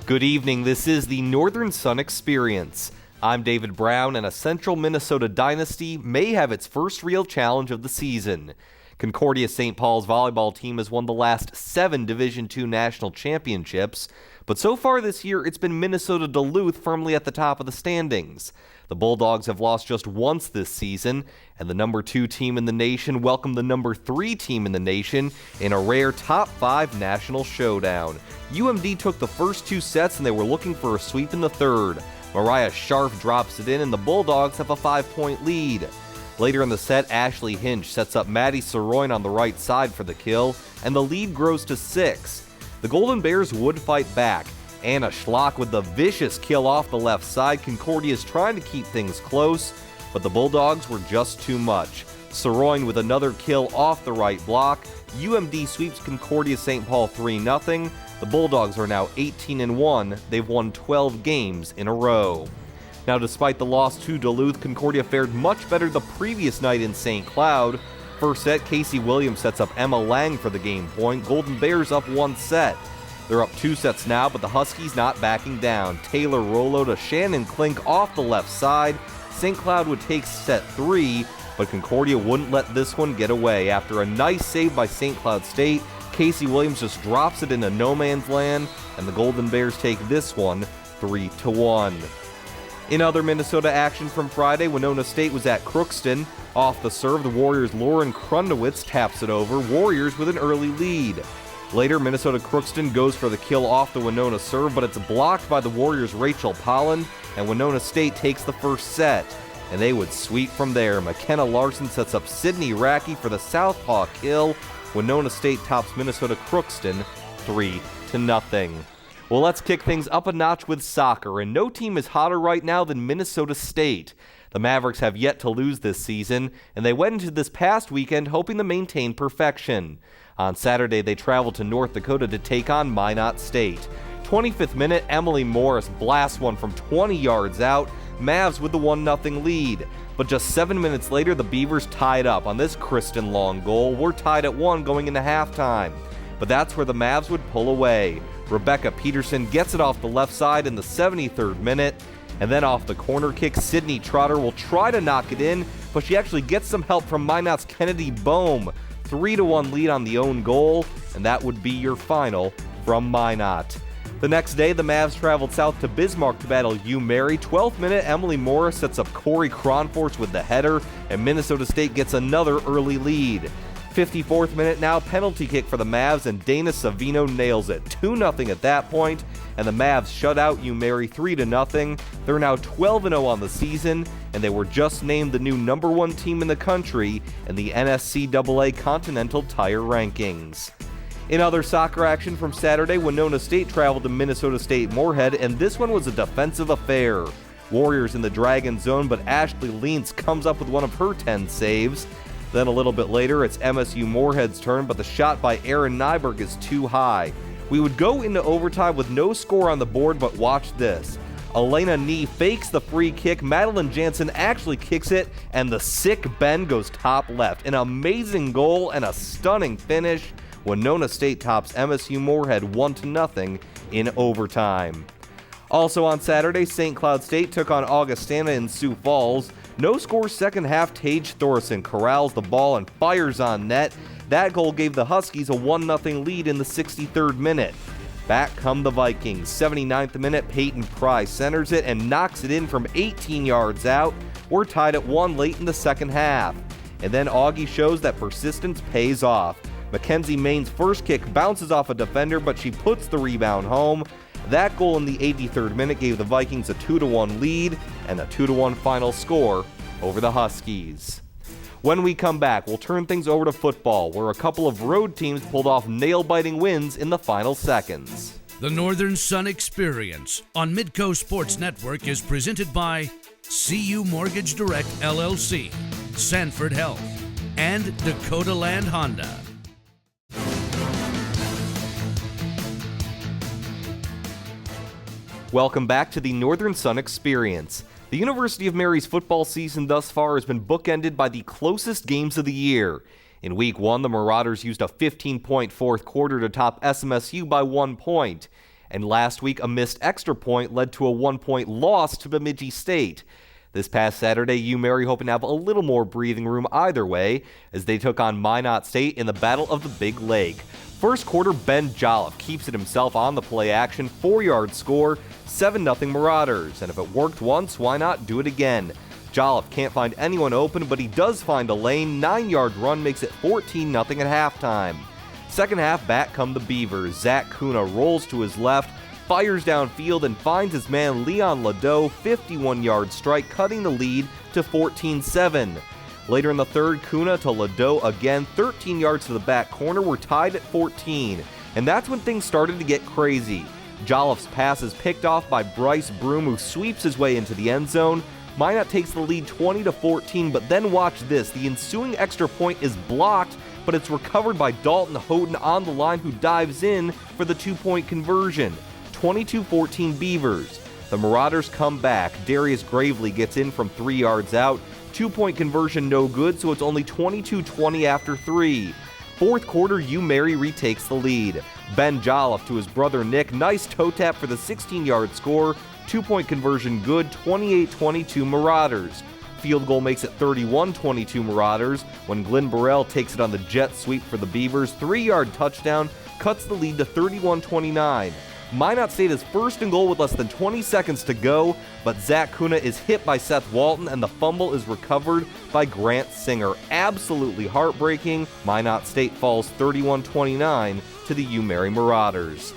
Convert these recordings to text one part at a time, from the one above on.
Good evening, this is the Northern Sun Experience. I'm David Brown, and a Central Minnesota dynasty may have its first real challenge of the season. Concordia St. Paul's volleyball team has won the last 7 Division II national championships, but so far this year it's been Minnesota Duluth firmly at the top of the standings. The Bulldogs have lost just once this season, and the number 2 team in the nation welcomed the number 3 team in the nation in a rare top 5 national showdown. UMD took the first 2 sets and they were looking for a sweep in the third. Mariah Scharf drops it in and the Bulldogs have a 5-point lead. Later in the set, Ashley Hinch sets up Maddie Soroin on the right side for the kill, and the lead grows to 6. The Golden Bears would fight back. Anna Schlock with the vicious kill off the left side. Concordia is trying to keep things close, but the Bulldogs were just too much. Soroin with another kill off the right block. UMD sweeps Concordia St. Paul 3-0. The Bulldogs are now 18-1. They've won 12 games in a row. Now, despite the loss to Duluth, Concordia fared much better the previous night in St. Cloud. First set, Casey Williams sets up Emma Lang for the game point. Golden Bears up 1 set. They're up 2 sets now, but the Huskies not backing down. Taylor Rollo to Shannon Klink off the left side. St. Cloud would take set 3, but Concordia wouldn't let this one get away. After a nice save by St. Cloud State, Casey Williams just drops it into no man's land, and the Golden Bears take this one 3-1. In other Minnesota action from Friday, Winona State was at Crookston. Off the serve, the Warriors' Lauren Krundowitz taps it over. Warriors with an early lead. Later, Minnesota Crookston goes for the kill off the Winona serve, but it's blocked by the Warriors' Rachel Polland, and Winona State takes the first set. And they would sweep from there. McKenna Larson sets up Sydney Racky for the southpaw kill. Winona State tops Minnesota Crookston 3-0. Well, let's kick things up a notch with soccer, and no team is hotter right now than Minnesota State. The Mavericks have yet to lose this season, and they went into this past weekend hoping to maintain perfection. On Saturday, they traveled to North Dakota to take on Minot State. 25th minute, Emily Morris blasts one from 20 yards out. Mavs with the 1-0 lead. But just 7 minutes later, the Beavers tied up on this Kristen Long goal. We're tied at 1 going into halftime. But that's where the Mavs would pull away. Rebecca Peterson gets it off the left side in the 73rd minute. And then off the corner kick, Sydney Trotter will try to knock it in, but she actually gets some help from Minot's Kennedy Bohm. 3-1 lead on the own goal, and that would be your final from Minot. The next day, the Mavs traveled south to Bismarck to battle UMary. 12th minute, Emily Morris sets up Corey Cronforce with the header, and Minnesota State gets another early lead. 54th minute now, penalty kick for the Mavs, and Dana Savino nails it. 2-0 at that point, and the Mavs shut out UMary 3-0. They're now 12-0 on the season, and they were just named the new number 1 team in the country in the NSCAA Continental Tire Rankings. In other soccer action from Saturday, Winona State traveled to Minnesota State Moorhead, and this one was a defensive affair. Warriors in the Dragon zone, but Ashley Leentz comes up with one of her 10 saves. Then a little bit later, it's MSU Moorhead's turn, but the shot by Erin Nyberg is too high. We would go into overtime with no score on the board, but watch this. Elena Nee fakes the free kick, Madeline Jansen actually kicks it, and the sick bend goes top left. An amazing goal and a stunning finish. Winona State tops MSU Moorhead 1-0 in overtime. Also on Saturday, St. Cloud State took on Augustana in Sioux Falls. No score second half, Tage Thorson corrals the ball and fires on net. That goal gave the Huskies a 1-0 lead in the 63rd minute. Back come the Vikings. 79th minute, Peyton Price centers it and knocks it in from 18 yards out. We're tied at 1 late in the second half. And then Augie shows that persistence pays off. Mackenzie Main's first kick bounces off a defender, but she puts the rebound home. That goal in the 83rd minute gave the Vikings a 2-1 lead and a 2-1 final score over the Huskies. When we come back, we'll turn things over to football, where a couple of road teams pulled off nail-biting wins in the final seconds. The Northern Sun Experience on Midco Sports Network is presented by CU Mortgage Direct LLC, Sanford Health, and Dakota Land Honda. Welcome back to the Northern Sun Experience. The University of Mary's football season thus far has been bookended by the closest games of the year. In Week 1, the Marauders used a 15-point fourth quarter to top SMSU by 1 point. And last week, a missed extra point led to a 1-point loss to Bemidji State. This past Saturday, UMary hoping to have a little more breathing room either way as they took on Minot State in the Battle of the Big Lake. First quarter, Ben Jolliffe keeps it himself on the play action, 4-yard score, 7-0 Marauders. And if it worked once, why not do it again? Jolliffe can't find anyone open, but he does find a lane. 9-yard run makes it 14-0 at halftime. Second half, back come the Beavers. Zach Kuna rolls to his left, fires downfield, and finds his man Leon Ladeau, 51-yard strike, cutting the lead to 14-7. Later in the third, Kuna to Ladeau again, 13 yards to the back corner. We're tied at 14. And that's when things started to get crazy. Jolliffe's pass is picked off by Bryce Broom, who sweeps his way into the end zone. Minot takes the lead 20-14, but then watch this. The ensuing extra point is blocked, but it's recovered by Dalton Houghton on the line, who dives in for the 2-point conversion. 22-14 Beavers. The Marauders come back. Darius Gravely gets in from 3 yards out. 2-point conversion no good, so it's only 22-20 after 3. Fourth quarter, UMary retakes the lead. Ben Jolliffe to his brother Nick. Nice toe tap for the 16-yard score. 2-point conversion good, 28-22 Marauders. Field goal makes it 31-22 Marauders when Glenn Burrell takes it on the jet sweep for the Beavers. 3-yard touchdown cuts the lead to 31-29. Minot State is first and goal with less than 20 seconds to go, but Zach Kuna is hit by Seth Walton and the fumble is recovered by Grant Singer. Absolutely heartbreaking. Minot State falls 31-29 to the UMary Marauders.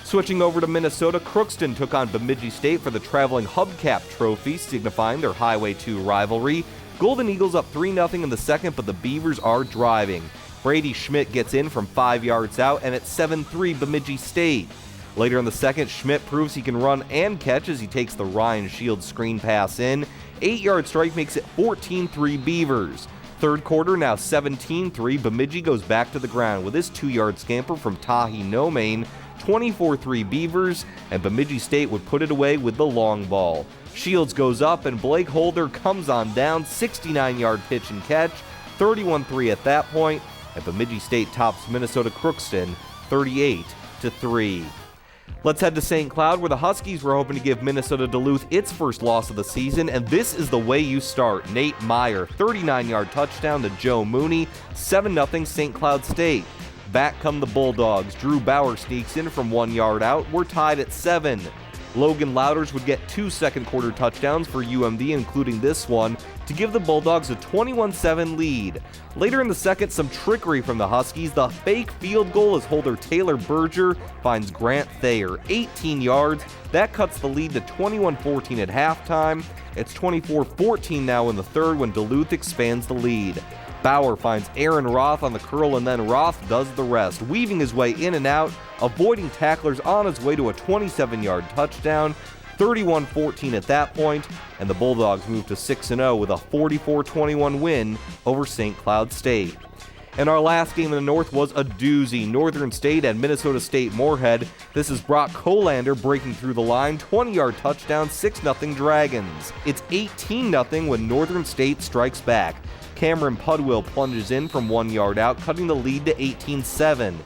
Switching over to Minnesota, Crookston took on Bemidji State for the traveling Hubcap Trophy, signifying their Highway 2 rivalry. Golden Eagles up 3-0 in the second, but the Beavers are driving. Brady Schmidt gets in from 5 yards out, and it's 7-3 Bemidji State. Later in the second, Schmidt proves he can run and catch as he takes the Ryan Shields screen pass in. 8-yard strike makes it 14-3 Beavers. Third quarter, now 17-3, Bemidji goes back to the ground with his 2-yard scamper from Tahi Nomain. 24-3 Beavers, and Bemidji State would put it away with the long ball. Shields goes up, and Blake Holder comes on down, 69-yard pitch and catch, 31-3 at that point, and Bemidji State tops Minnesota Crookston 38-3. Let's head to St. Cloud, where the Huskies were hoping to give Minnesota Duluth its first loss of the season, and this is the way you start. Nate Meyer, 39-yard touchdown to Joe Mooney, 7-0 St. Cloud State. Back come the Bulldogs. Drew Bauer sneaks in from 1 yard out. We're tied at 7. Logan Louders would get 2 second-quarter touchdowns for UMD, including this one, to give the Bulldogs a 21-7 lead. Later in the second, some trickery from the Huskies. The fake field goal as holder Taylor Berger finds Grant Thayer, 18 yards. That cuts the lead to 21-14 at halftime. It's 24-14 now in the third when Duluth expands the lead. Bauer finds Aaron Roth on the curl, and then Roth does the rest, weaving his way in and out, avoiding tacklers on his way to a 27-yard touchdown. 31-14 at that point, and the Bulldogs move to 6-0 with a 44-21 win over St. Cloud State. And our last game in the North was a doozy. Northern State and Minnesota State Moorhead. This is Brock Colander breaking through the line, 20-yard touchdown, 6-0 Dragons. It's 18-0 when Northern State strikes back. Cameron Pudwill plunges in from 1 yard out, cutting the lead to 18-7.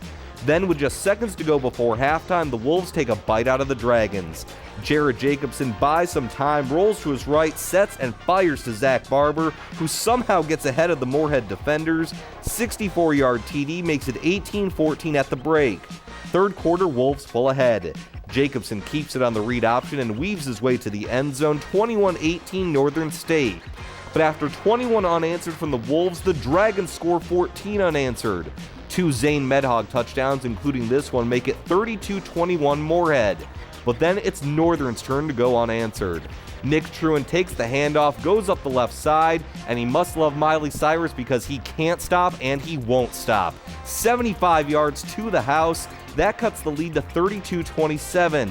Then, with just seconds to go before halftime, the Wolves take a bite out of the Dragons. Jared Jacobson buys some time, rolls to his right, sets and fires to Zach Barber, who somehow gets ahead of the Moorhead defenders. 64-yard TD makes it 18-14 at the break. Third quarter, Wolves pull ahead. Jacobson keeps it on the read option and weaves his way to the end zone, 21-18 Northern State. But after 21 unanswered from the Wolves, the Dragons score 14 unanswered. 2 Zane Medhog touchdowns, including this one, make it 32-21 Moorhead. But then it's Northern's turn to go unanswered. Nick Truan takes the handoff, goes up the left side, and he must love Miley Cyrus because he can't stop and he won't stop. 75 yards to the house. That cuts the lead to 32-27.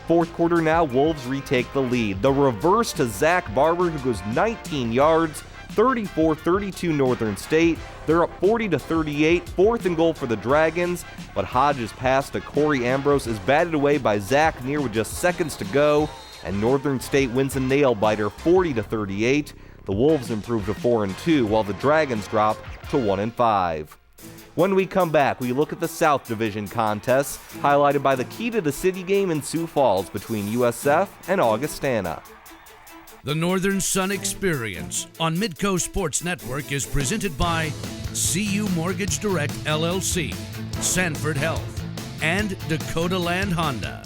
Fourth quarter now, Wolves retake the lead. The reverse to Zach Barber, who goes 19 yards, 34-32 Northern State. They're up 40-38, fourth and goal for the Dragons, but Hodges' pass to Corey Ambrose is batted away by Zach Neer with just seconds to go, and Northern State wins a nail-biter 40-38. The Wolves improve to 4-2, while the Dragons drop to 1-5. When we come back, we look at the South Division contests, highlighted by the Key to the City game in Sioux Falls between USF and Augustana. The Northern Sun Experience on Midco Sports Network is presented by CU Mortgage Direct LLC, Sanford Health, and Dakota Land Honda.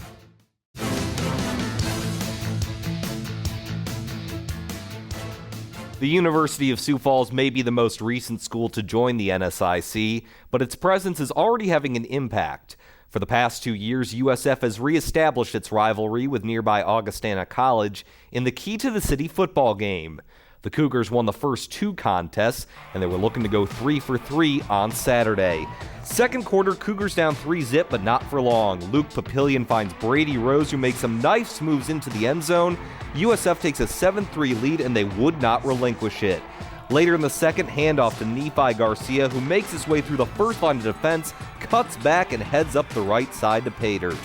The University of Sioux Falls may be the most recent school to join the NSIC, but its presence is already having an impact. For the past 2 years, USF has reestablished its rivalry with nearby Augustana College in the Key to the City football game. The Cougars won the first 2 contests, and they were looking to go 3 for 3 on Saturday. Second quarter, Cougars down 3-0, but not for long. Luke Papillion finds Brady Rose, who makes some nice moves into the end zone. USF takes a 7-3 lead, and they would not relinquish it. Later in the second, handoff to Nephi Garcia, who makes his way through the first line of defense, cuts back, and heads up the right side to Patert.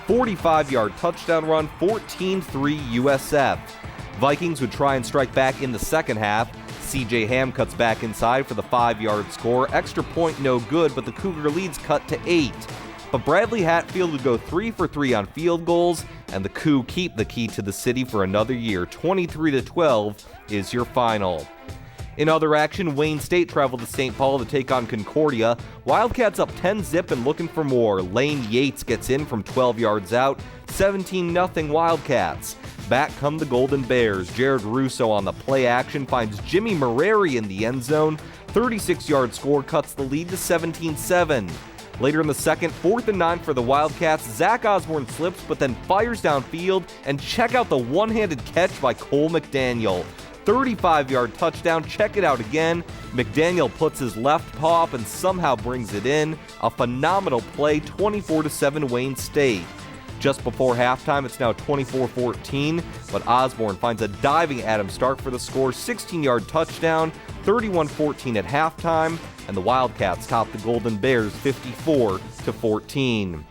45-yard touchdown run, 14-3 USF. Vikings would try and strike back in the second half. CJ Ham cuts back inside for the 5-yard score. Extra point no good, but the Cougar leads cut to 8. But Bradley Hatfield would go 3 for 3 on field goals, and the Cougs keep the Key to the City for another year. 23-12 is your final. In other action, Wayne State traveled to St. Paul to take on Concordia. Wildcats up 10-0 and looking for more. Lane Yates gets in from 12 yards out. 17-0 Wildcats. Back come the Golden Bears. Jared Russo on the play action finds Jimmy Marreri in the end zone. 36-yard score cuts the lead to 17-7. Later in the second, 4th and 9 for the Wildcats. Zach Osborne slips but then fires downfield, and check out the one-handed catch by Cole McDaniel. 35-yard touchdown. Check it out again. McDaniel puts his left paw up and somehow brings it in. A phenomenal play, 24-7 Wayne State. Just before halftime, it's now 24-14, but Osborne finds a diving Adam Stark for the score, 16-yard touchdown, 31-14 at halftime, and the Wildcats top the Golden Bears 54-14.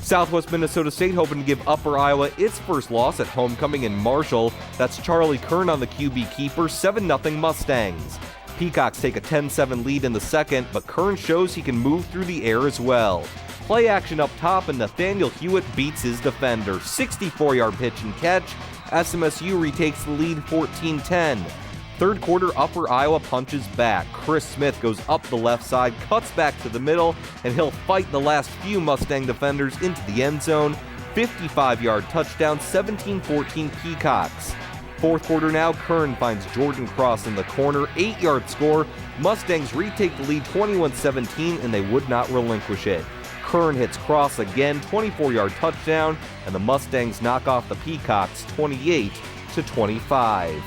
Southwest Minnesota State hoping to give Upper Iowa its first loss at homecoming in Marshall. That's Charlie Kern on the QB keeper, 7-0 Mustangs. Peacocks take a 10-7 lead in the second, but Kern shows he can move through the air as well. Play action up top, and Nathaniel Hewitt beats his defender. 64-yard pitch and catch. SMSU retakes the lead 14-10. Third quarter, Upper Iowa punches back. Chris Smith goes up the left side, cuts back to the middle, and he'll fight the last few Mustang defenders into the end zone. 55-yard touchdown, 17-14 Peacocks. Fourth quarter now, Kern finds Jordan Cross in the corner, 8-yard score. Mustangs retake the lead 21-17, and they would not relinquish it. Kern hits Cross again, 24-yard touchdown, and the Mustangs knock off the Peacocks 28-25.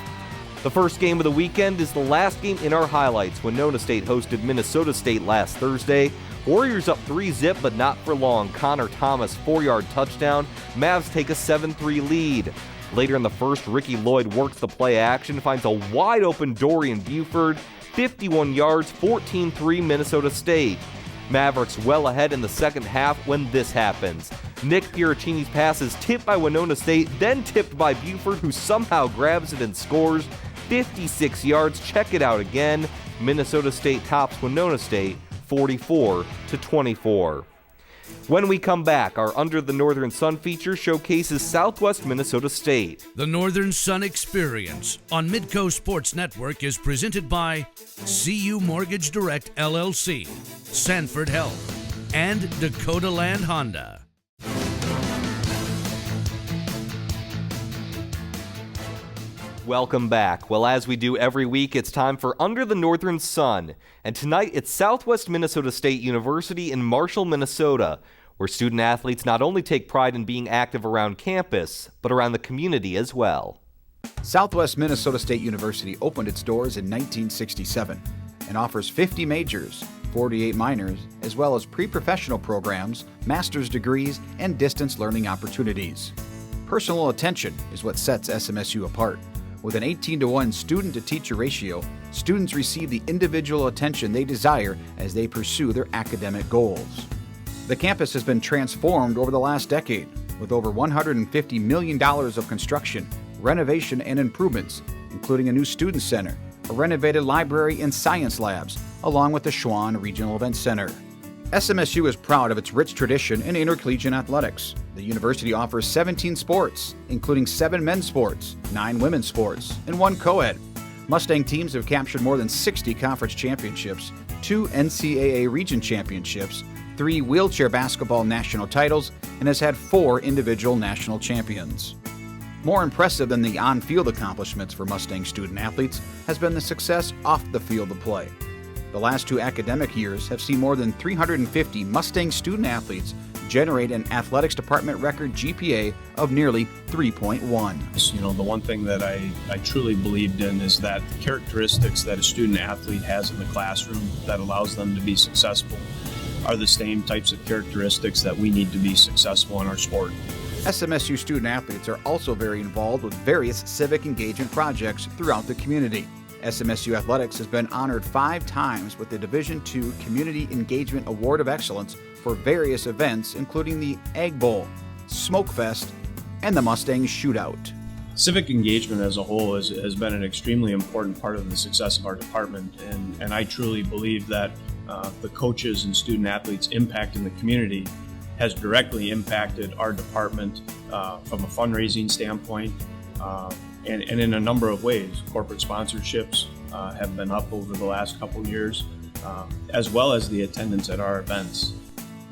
The first game of the weekend is the last game in our highlights. Winona State hosted Minnesota State last Thursday. Warriors up 3-0, but not for long. Connor Thomas, 4-yard touchdown. Mavs take a 7-3 lead. Later in the first, Ricky Lloyd works the play action, finds a wide-open Dorian Buford. 51 yards, 14-3 Minnesota State. Mavericks well ahead in the second half when this happens. Nick Pieracini's pass is tipped by Winona State, then tipped by Buford, who somehow grabs it and scores. 56 yards. Check it out again. Minnesota State tops Winona State 44-24. When we come back, our Under the Northern Sun feature showcases Southwest Minnesota State. The Northern Sun Experience on Midco Sports Network is presented by CU Mortgage Direct LLC, Sanford Health, and Dakota Land Honda. Welcome back. Well, as we do every week, it's time for Under the Northern Sun. And tonight, it's Southwest Minnesota State University in Marshall, Minnesota, where student athletes not only take pride in being active around campus, but around the community as well. Southwest Minnesota State University opened its doors in 1967 and offers 50 majors, 48 minors, as well as pre-professional programs, master's degrees, and distance learning opportunities. Personal attention is what sets SMSU apart. With an 18-to-1 student-to-teacher ratio, students receive the individual attention they desire as they pursue their academic goals. The campus has been transformed over the last decade, with over $150 million of construction, renovation, and improvements, including a new student center, a renovated library and science labs, along with the Schwann Regional Event Center. SMSU is proud of its rich tradition in intercollegiate athletics. The university offers 17 sports, including 7 men's sports, 9 women's sports, and 1 co-ed. Mustang teams have captured more than 60 conference championships, 2 NCAA region championships, 3 wheelchair basketball national titles, and has had 4 individual national champions. More impressive than the on-field accomplishments for Mustang student athletes has been the success off the field of play. The last 2 academic years have seen more than 350 Mustang student athletes generate an athletics department record GPA of nearly 3.1. You know, the one thing that I truly believed in is that the characteristics that a student athlete has in the classroom that allows them to be successful are the same types of characteristics that we need to be successful in our sport. SMSU student athletes are also very involved with various civic engagement projects throughout the community. SMSU Athletics has been honored 5 times with the Division II Community Engagement Award of Excellence for various events, including the Egg Bowl, Smoke Fest, and the Mustang Shootout. Civic engagement as a whole has been an extremely important part of the success of our department, and I truly believe that the coaches and student athletes' impact in the community has directly impacted our department from a fundraising standpoint and in a number of ways. Corporate sponsorships have been up over the last couple years, as well as the attendance at our events.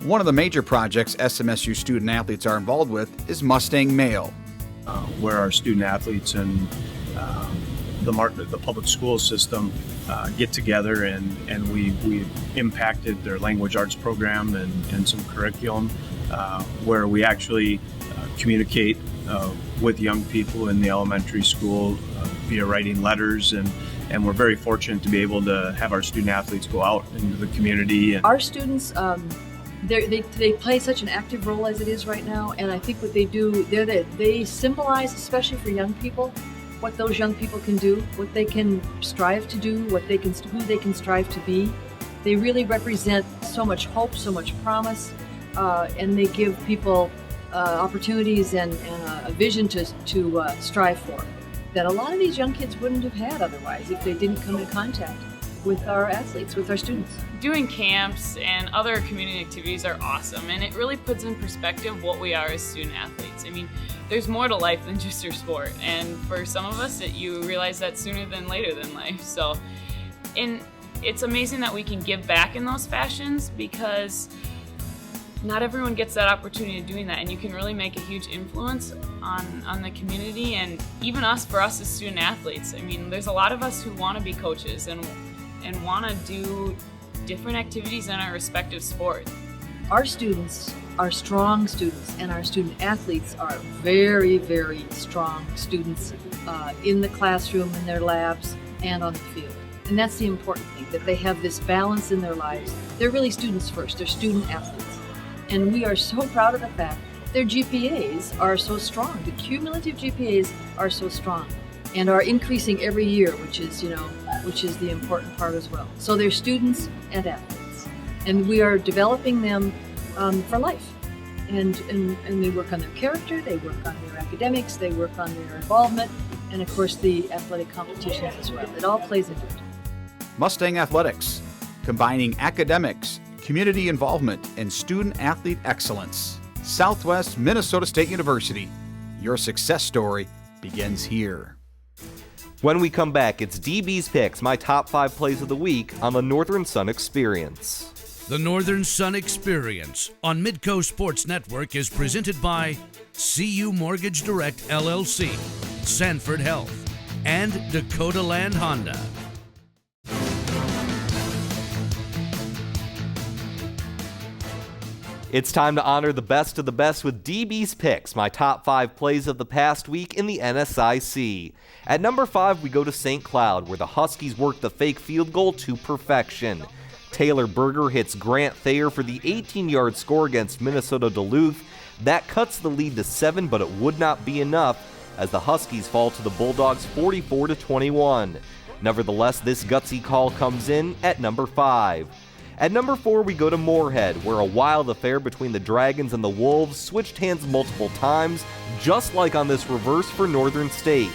One of the major projects SMSU student athletes are involved with is Mustang Mail, where our student athletes and the public school system get together and we impacted their language arts program and some curriculum where we actually communicate with young people in the elementary school via writing letters, and we're very fortunate to be able to have our student athletes go out into the community. Our students, they play such an active role as it is right now, and I think what they do, they symbolize, especially for young people, what those young people can do, what they can strive to do, who they can strive to be. They really represent so much hope, so much promise, and they give people opportunities and a vision to strive for that a lot of these young kids wouldn't have had otherwise if they didn't come in contact with our athletes, with our students. Doing camps and other community activities are awesome, and it really puts in perspective what we are as student athletes. I mean, there's more to life than just your sport, and for some of us, you realize that sooner than later than life. So, and it's amazing that we can give back in those fashions, because not everyone gets that opportunity of doing that, and you can really make a huge influence on the community and even for us as student athletes. I mean, there's a lot of us who want to be coaches and want to do different activities in our respective sport. Our students are strong students, and our student athletes are very, very strong students in the classroom, in their labs, and on the field. And that's the important thing, that they have this balance in their lives. They're really students first, they're student athletes. And we are so proud of the fact their GPAs are so strong. The cumulative GPAs are so strong and are increasing every year, which is the important part as well. So they're students and athletes, and we are developing them for life. And they work on their character, they work on their academics, they work on their involvement, and of course the athletic competitions as well. It all plays into it. Mustang Athletics, combining academics, community involvement, and student-athlete excellence. Southwest Minnesota State University. Your success story begins here. When we come back, it's DBs Pics, my top 5 plays of the week on the Northern Sun Experience. The Northern Sun Experience on Midco Sports Network is presented by CU Mortgage Direct LLC, Sanford Health, and Dakota Land Honda. It's time to honor the best of the best with DBs Pics, my top 5 plays of the past week in the NSIC. At number 5, we go to St. Cloud, where the Huskies work the fake field goal to perfection. Taylor Berger hits Grant Thayer for the 18-yard score against Minnesota Duluth. That cuts the lead to 7, but it would not be enough as the Huskies fall to the Bulldogs 44-21. Nevertheless, this gutsy call comes in at number 5. At number 4, we go to Moorhead, where a wild affair between the Dragons and the Wolves switched hands multiple times, just like on this reverse for Northern State.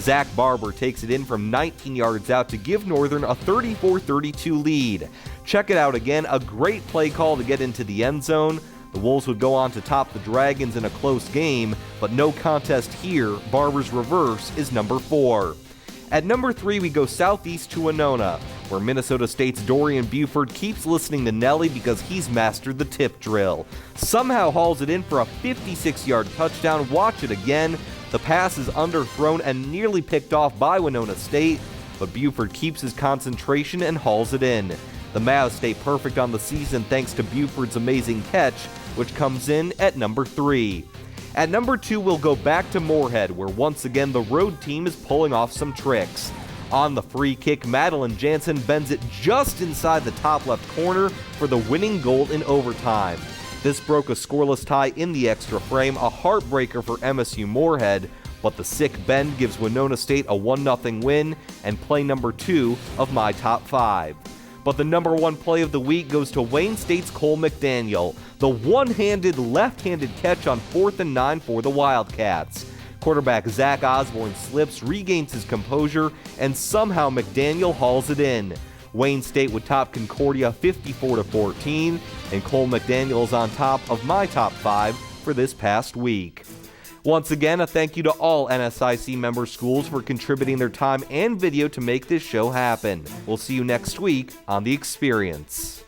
Zach Barber takes it in from 19 yards out to give Northern a 34-32 lead. Check it out again, a great play call to get into the end zone. The Wolves would go on to top the Dragons in a close game, but no contest here. Barber's reverse is number 4. At number 3, we go southeast to Winona, where Minnesota State's Dorian Buford keeps listening to Nelly because he's mastered the tip drill. Somehow hauls it in for a 56-yard touchdown. Watch it again. The pass is underthrown and nearly picked off by Winona State, but Buford keeps his concentration and hauls it in. The Mavs stay perfect on the season thanks to Buford's amazing catch, which comes in at number 3. At number 2, we'll go back to Moorhead, where once again the road team is pulling off some tricks. On the free kick, Madeline Jansen bends it just inside the top left corner for the winning goal in overtime. This broke a scoreless tie in the extra frame, a heartbreaker for MSU Moorhead, but the sick bend gives Winona State a 1-0 win and play number 2 of my top 5. But the number 1 play of the week goes to Wayne State's Cole McDaniel, the one-handed left-handed catch on 4th and 9 for the Wildcats. Quarterback Zach Osborne slips, regains his composure, and somehow McDaniel hauls it in. Wayne State would top Concordia 54-14, and Cole McDaniel is on top of my top 5 for this past week. Once again, a thank you to all NSIC member schools for contributing their time and video to make this show happen. We'll see you next week on The Experience.